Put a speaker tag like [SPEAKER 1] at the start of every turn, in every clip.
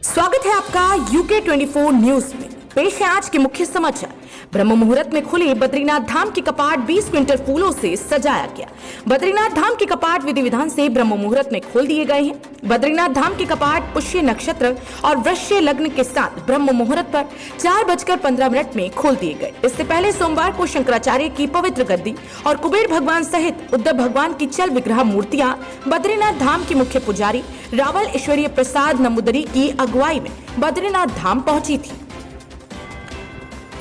[SPEAKER 1] स्वागत है आपका यूके 24 न्यूज में। पेश है आज के मुख्य समाचार। ब्रह्म मुहूर्त में खुले बद्रीनाथ धाम के कपाट 20 क्विंटल फूलों से सजाया गया। बद्रीनाथ धाम के कपाट विधि विधान से ब्रह्म मुहूर्त में खोल दिए गए हैं। बद्रीनाथ धाम के कपाट पुष्य नक्षत्र और वृश्य लग्न के साथ ब्रह्म मुहूर्त पर 4:15 में खोल दिए गए। इससे पहले सोमवार को शंकराचार्य की पवित्र गद्दी और कुबेर भगवान सहित उद्धव भगवान की चल विग्रह मूर्तियां बद्रीनाथ धाम के मुख्य पुजारी रावल ईश्वरीय प्रसाद नमूदरी की अगुवाई में बद्रीनाथ धाम पहुंची थी।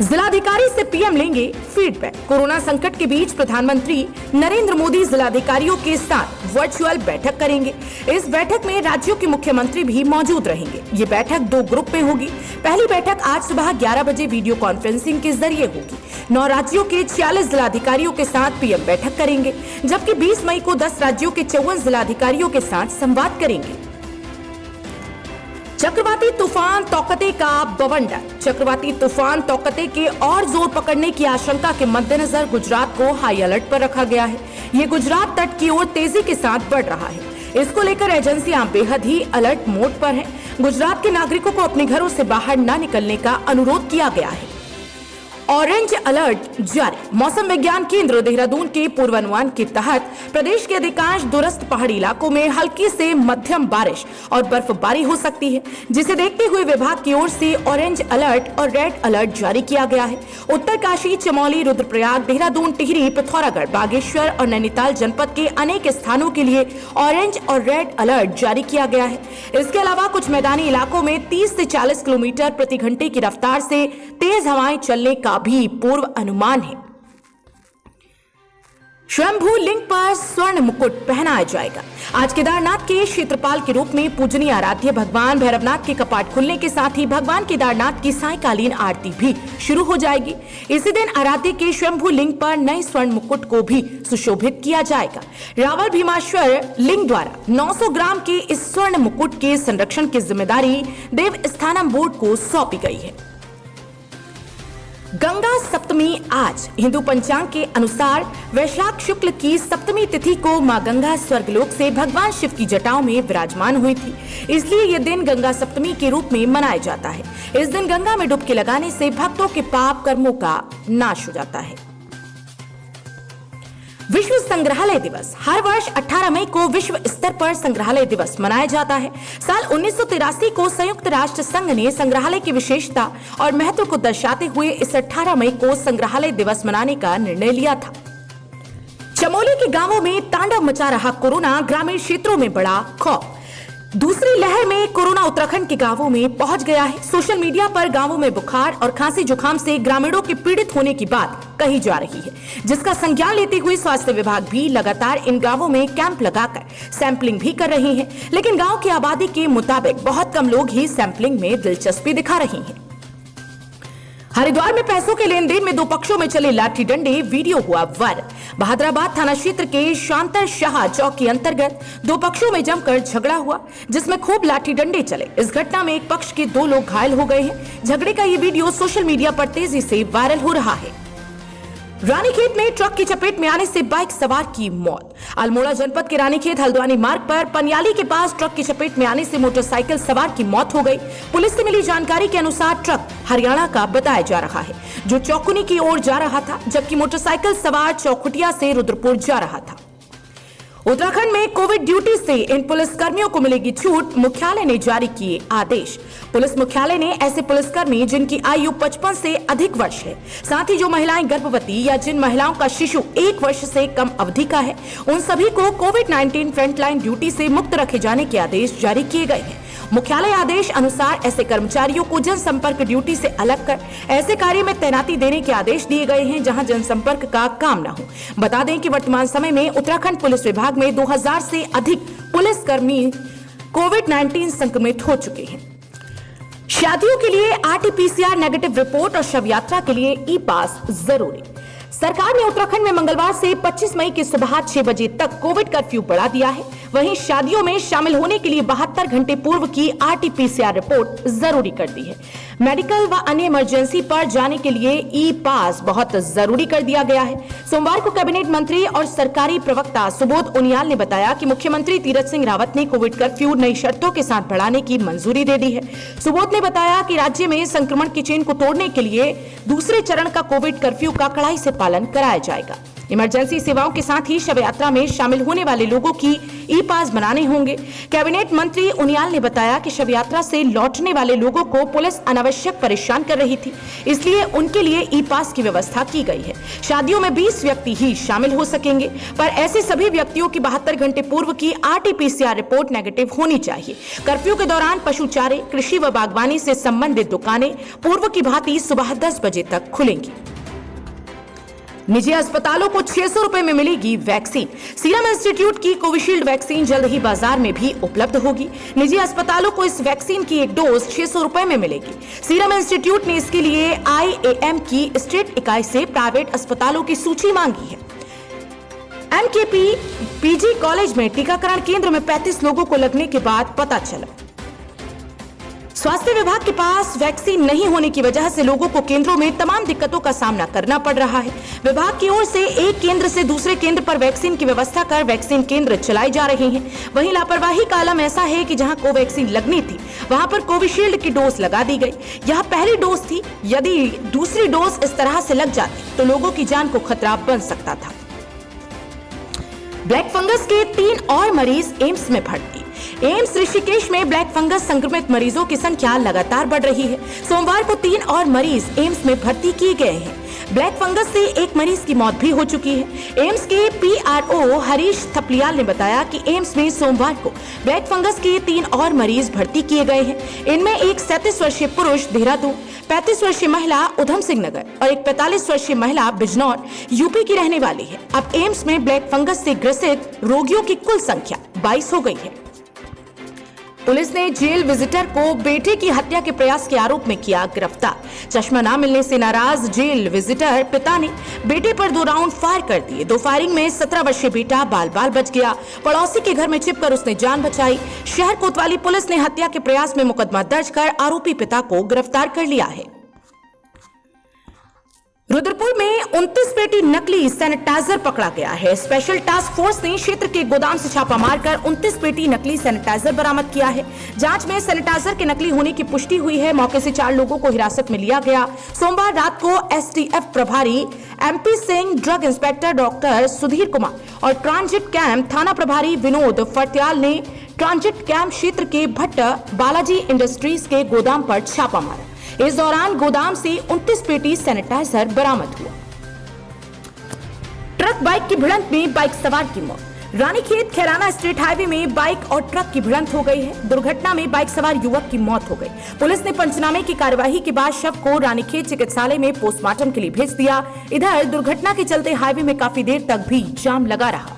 [SPEAKER 1] जिलाधिकारी से पीएम लेंगे फीडबैक। कोरोना संकट के बीच प्रधानमंत्री नरेंद्र मोदी जिलाधिकारियों के साथ वर्चुअल बैठक करेंगे। इस बैठक में राज्यों के मुख्यमंत्री भी मौजूद रहेंगे। ये बैठक 2 ग्रुप में होगी। पहली बैठक आज सुबह 11 बजे वीडियो कॉन्फ्रेंसिंग के जरिए होगी। 9 राज्यों के 46 जिलाधिकारियों के साथ पीएम बैठक करेंगे, जबकि 20 मई को 10 राज्यों के 54 जिलाधिकारियों के साथ संवाद करेंगे। चक्रवाती तूफान तौकते का बवंडर। चक्रवाती तूफान तौकते के और जोर पकड़ने की आशंका के मद्देनजर गुजरात को हाई अलर्ट पर रखा गया है। ये गुजरात तट की ओर तेजी के साथ बढ़ रहा है। इसको लेकर एजेंसियां बेहद ही अलर्ट मोड पर हैं। गुजरात के नागरिकों को अपने घरों से बाहर न निकलने का अनुरोध किया गया है। ऑरेंज अलर्ट जारी। मौसम विज्ञान केंद्र देहरादून के पूर्वानुमान के तहत प्रदेश के अधिकांश दूरस्थ पहाड़ी इलाकों में हल्की से मध्यम बारिश और बर्फबारी हो सकती है, जिसे देखते हुए विभाग की ओर से ऑरेंज अलर्ट और रेड अलर्ट जारी किया गया है। उत्तरकाशी, चमोली, रुद्रप्रयाग, देहरादून, टिहरी, पिथौरागढ़, बागेश्वर और नैनीताल जनपद के अनेक स्थानों के लिए ऑरेंज और रेड अलर्ट जारी किया गया है। इसके अलावा कुछ मैदानी इलाकों में 30 से 40 किलोमीटर प्रति घंटे की रफ्तार से तेज हवाएं चलने का भी पूर्व अनुमान है। स्वयंभू लिंग पर स्वर्ण मुकुट पहनाया जाएगा। आज केदारनाथ के क्षेत्रपाल के रूप में पूजनीय आराध्य भगवान भैरवनाथ के कपाट खुलने के साथ ही भगवान केदारनाथ की सायंकालीन आरती भी शुरू हो जाएगी। इसी दिन आराध्य के स्वयंभू लिंग पर नए स्वर्ण मुकुट को भी सुशोभित किया जाएगा। रावल भीमाश्वर लिंग द्वारा 900 ग्राम के इस स्वर्ण मुकुट के संरक्षण की जिम्मेदारी देवस्थानम बोर्ड को सौंपी गई है। गंगा सप्तमी आज हिंदू पंचांग के अनुसार वैशाख शुक्ल की सप्तमी तिथि को मां गंगा स्वर्गलोक से भगवान शिव की जटाओं में विराजमान हुई थी, इसलिए यह दिन गंगा सप्तमी के रूप में मनाया जाता है। इस दिन गंगा में डुबकी लगाने से भक्तों के पाप कर्मों का नाश हो जाता है। विश्व संग्रहालय दिवस। हर वर्ष 18 मई को विश्व स्तर पर संग्रहालय दिवस मनाया जाता है। साल 1983 को संयुक्त राष्ट्र संघ ने संग्रहालय की विशेषता और महत्व को दर्शाते हुए इस 18 मई को संग्रहालय दिवस मनाने का निर्णय लिया था। चमोली के गांवों में तांडव मचा रहा कोरोना, ग्रामीण क्षेत्रों में बड़ा खौफ। दूसरी लहर में कोरोना उत्तराखंड के गांवों में पहुंच गया है। सोशल मीडिया पर गांवों में बुखार और खांसी जुकाम से ग्रामीणों के पीड़ित होने की बात कही जा रही है, जिसका संज्ञान लेते हुए स्वास्थ्य विभाग भी लगातार इन गांवों में कैंप लगाकर सैंपलिंग भी कर रही है। लेकिन गांव की आबादी के मुताबिक बहुत कम लोग ही सैंपलिंग में दिलचस्पी दिखा रहे हैं। हरिद्वार में पैसों के लेन देन में 2 पक्षों में चले लाठी डंडे, वीडियो हुआ वायरल। बहादुराबाद थाना क्षेत्र के शांतर शाह चौक के अंतर्गत 2 पक्षों में जमकर झगड़ा हुआ, जिसमें खूब लाठी डंडे चले। इस घटना में एक पक्ष के 2 लोग घायल हो गए हैं। झगड़े का ये वीडियो सोशल मीडिया पर तेजी से वायरल हो रहा है। रानीखेत में ट्रक की चपेट में आने से बाइक सवार की मौत। अल्मोड़ा जनपद के रानीखेत हल्द्वानी मार्ग पर पनियाली के पास ट्रक की चपेट में आने से मोटरसाइकिल सवार की मौत हो गई। पुलिस से मिली जानकारी के अनुसार ट्रक हरियाणा का बताया जा रहा है, जो चौकुनी की ओर जा रहा था, जबकि मोटरसाइकिल सवार चौखुटिया से रुद्रपुर जा रहा था। उत्तराखंड में कोविड ड्यूटी से इन पुलिस कर्मियों को मिलेगी छूट। मुख्यालय ने जारी किए आदेश। पुलिस मुख्यालय ने ऐसे पुलिसकर्मी जिनकी आयु 55 से अधिक वर्ष है, साथ ही जो महिलाएं गर्भवती या जिन महिलाओं का शिशु 1 वर्ष से कम अवधि का है, उन सभी को कोविड-19 फ्रंटलाइन ड्यूटी से मुक्त रखे जाने के आदेश जारी किए गए हैं। मुख्यालय आदेश अनुसार ऐसे कर्मचारियों को जनसंपर्क ड्यूटी से अलग कर ऐसे कार्य में तैनाती देने के आदेश दिए गए हैं जहां जनसंपर्क का काम न हो। बता दें कि वर्तमान समय में उत्तराखंड पुलिस विभाग में 2000 से अधिक पुलिसकर्मी कोविड-19 संक्रमित हो चुके हैं। शादियों के लिए RT-PCR नेगेटिव रिपोर्ट और शव यात्रा के लिए ई पास जरूरी। सरकार ने उत्तराखंड में मंगलवार से 25 मई की सुबह 6 बजे तक कोविड कर्फ्यू बढ़ा दिया है। वहीं शादियों में शामिल होने के लिए 72 घंटे पूर्व की RT-PCR रिपोर्ट जरूरी कर दी है। मेडिकल व अन्य इमरजेंसी पर जाने के लिए ई पास बहुत जरूरी कर दिया गया है। सोमवार को कैबिनेट मंत्री और सरकारी प्रवक्ता सुबोध उनियाल ने बताया कि मुख्यमंत्री तीरथ सिंह रावत ने कोविड कर्फ्यू नई शर्तों के साथ बढ़ाने की मंजूरी दे दी है। सुबोध ने बताया कि राज्य में संक्रमण की चेन को तोड़ने के लिए दूसरे चरण का कोविड कर्फ्यू का कड़ाई से पालन कराया जाएगा। इमरजेंसी सेवाओं के साथ ही शव यात्रा में शामिल होने वाले लोगों की ई पास बनाने होंगे। कैबिनेट मंत्री उनियाल ने बताया कि शव यात्रा से लौटने वाले लोगों को पुलिस अनावश्यक परेशान कर रही थी, इसलिए उनके लिए ई पास की व्यवस्था की गई है। शादियों में 20 व्यक्ति ही शामिल हो सकेंगे, पर ऐसे सभी व्यक्तियों की 72 घंटे पूर्व की RT-PCR रिपोर्ट नेगेटिव होनी चाहिए। कर्फ्यू के दौरान पशु चारे, कृषि व बागवानी से संबंधित दुकानें पूर्व की भांति सुबह 10 बजे तक खुलेंगी। निजी अस्पतालों को 600 रुपए में मिलेगी वैक्सीन। सीरम इंस्टीट्यूट की कोविशील्ड वैक्सीन जल्द ही बाजार में भी उपलब्ध होगी। निजी अस्पतालों को इस वैक्सीन की एक डोज 600 रुपए में मिलेगी। सीरम इंस्टीट्यूट ने इसके लिए IAM की स्टेट इकाई से प्राइवेट अस्पतालों की सूची मांगी है। MKP PG कॉलेज में टीकाकरण केंद्र में 35 लोगों को लगने के बाद पता चला। स्वास्थ्य विभाग के पास वैक्सीन नहीं होने की वजह से लोगों को केंद्रों में तमाम दिक्कतों का सामना करना पड़ रहा है। विभाग की ओर से एक केंद्र से दूसरे केंद्र पर वैक्सीन की व्यवस्था कर वैक्सीन केंद्र चलाए जा रहे हैं। वहीं लापरवाही का आलम ऐसा है कि जहां कोवैक्सीन लगनी थी वहां पर कोविशील्ड की डोज लगा दी गई। यह पहली डोज थी, यदि दूसरी डोज इस तरह से लग जाती तो लोगों की जान को खतरा बन सकता था। ब्लैक फंगस के 3 और मरीज एम्स में भर्ती। एम्स ऋषिकेश में ब्लैक फंगस संक्रमित मरीजों की संख्या लगातार बढ़ रही है। सोमवार को 3 और मरीज एम्स में भर्ती किए गए हैं। ब्लैक फंगस से एक मरीज की मौत भी हो चुकी है। एम्स के PRO हरीश थपलियाल ने बताया कि एम्स में सोमवार को ब्लैक फंगस के 3 और मरीज भर्ती किए गए हैं। इनमें एक 37 वर्षीय पुरुष देहरादून, 35 वर्षीय महिला उधम सिंह नगर और एक 45 वर्षीय महिला बिजनौर यूपी की रहने वाली है। अब एम्स में ब्लैक फंगस से ग्रसित रोगियों की कुल संख्या 22 हो गई है। पुलिस ने जेल विजिटर को बेटे की हत्या के प्रयास के आरोप में किया गिरफ्तार। चश्मा न मिलने से नाराज जेल विजिटर पिता ने बेटे पर 2 राउंड फायर कर दिए। 2 फायरिंग में 17 वर्षीय बेटा बाल बाल बच गया। पड़ोसी के घर में छिपकर उसने जान बचाई। शहर कोतवाली पुलिस ने हत्या के प्रयास में मुकदमा दर्ज कर आरोपी पिता को गिरफ्तार कर लिया है। रुद्रपुर में 29 पेटी नकली सैनिटाइजर पकड़ा गया है। स्पेशल टास्क फोर्स ने क्षेत्र के गोदाम से छापा मारकर 29 पेटी नकली सैनिटाइजर बरामद किया है। जांच में सैनिटाइजर के नकली होने की पुष्टि हुई है। मौके से 4 लोगों को हिरासत में लिया गया। सोमवार रात को STF प्रभारी MP Singh, drug inspector doctor Sudhir Kumar और ट्रांजिट कैंप थाना प्रभारी विनोद फर्त्याल ने ट्रांजिट कैंप क्षेत्र के भट्ट बालाजी इंडस्ट्रीज के गोदाम पर छापा मारा। इस दौरान गोदाम से 29 पेटी सैनिटाइजर बरामद हुआ। ट्रक बाइक की भिड़ंत में बाइक सवार की मौत। रानीखेत खैराना स्टेट हाईवे में बाइक और ट्रक की भिड़ंत हो गई है। दुर्घटना में बाइक सवार युवक की मौत हो गई। पुलिस ने पंचनामे की कार्यवाही के बाद शव को रानीखेत चिकित्सालय में पोस्टमार्टम के लिए भेज दिया। इधर दुर्घटना के चलते हाईवे में काफी देर तक भी जाम लगा रहा।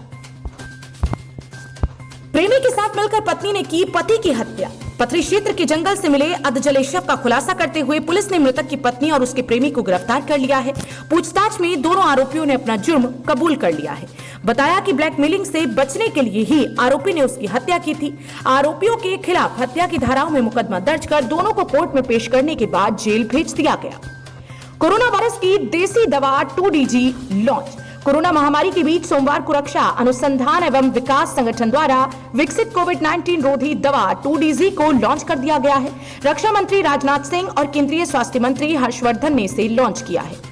[SPEAKER 1] प्रेमी के साथ मिलकर पत्नी ने की पति की हत्या। पथरी क्षेत्र के जंगल से मिले अधजले शव का खुलासा करते हुए पुलिस ने मृतक की पत्नी और उसके प्रेमी को गिरफ्तार कर लिया है। पूछताछ में दोनों आरोपियों ने अपना जुर्म कबूल कर लिया है। बताया कि ब्लैकमेलिंग से बचने के लिए ही आरोपी ने उसकी हत्या की थी। आरोपियों के खिलाफ हत्या की धाराओं में मुकदमा दर्ज कर दोनों को कोर्ट में पेश करने के बाद जेल भेज दिया गया। कोरोना वायरस की देसी दवा 2DG लॉन्च। कोरोना महामारी के बीच सोमवार को रक्षा अनुसंधान एवं विकास संगठन द्वारा विकसित कोविड-19 रोधी दवा 2DG को लॉन्च कर दिया गया है। रक्षा मंत्री राजनाथ सिंह और केंद्रीय स्वास्थ्य मंत्री हर्षवर्धन ने इसे लॉन्च किया है।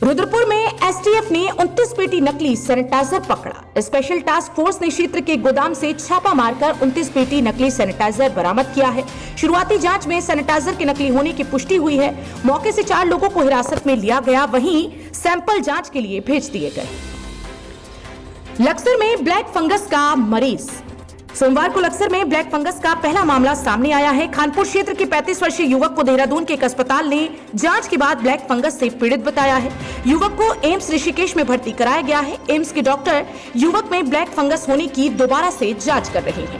[SPEAKER 1] रुद्रपुर में STF ने 29 पेटी नकली सैनिटाइजर पकड़ा। स्पेशल टास्क फोर्स ने क्षेत्र के गोदाम से छापा मारकर 29 पेटी नकली सैनिटाइजर बरामद किया है। शुरुआती जांच में सैनिटाइजर के नकली होने की पुष्टि हुई है। मौके से 4 लोगों को हिरासत में लिया गया, वहीं सैंपल जांच के लिए भेज दिए गए। लक्सर में ब्लैक फंगस का मरीज। सोमवार को लक्सर में ब्लैक फंगस का पहला मामला सामने आया है। खानपुर क्षेत्र के 35 वर्षीय युवक को देहरादून के एक अस्पताल ने जांच के बाद ब्लैक फंगस से पीड़ित बताया है। युवक को एम्स ऋषिकेश में भर्ती कराया गया है। एम्स के डॉक्टर युवक में ब्लैक फंगस होने की दोबारा से जांच कर रहे हैं।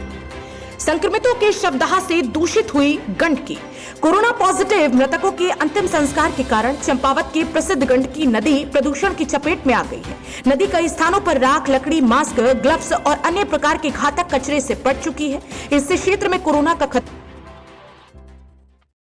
[SPEAKER 1] संक्रमितों के शवदाह से दूषित हुई गंडकी। कोरोना पॉजिटिव मृतकों के अंतिम संस्कार के कारण चंपावत की प्रसिद्ध गंडकी नदी प्रदूषण की चपेट में आ गई है। नदी कई स्थानों पर राख, लकड़ी, मास्क, ग्लव्स और अन्य प्रकार के घातक कचरे से पट चुकी है। इससे क्षेत्र में कोरोना का खतरा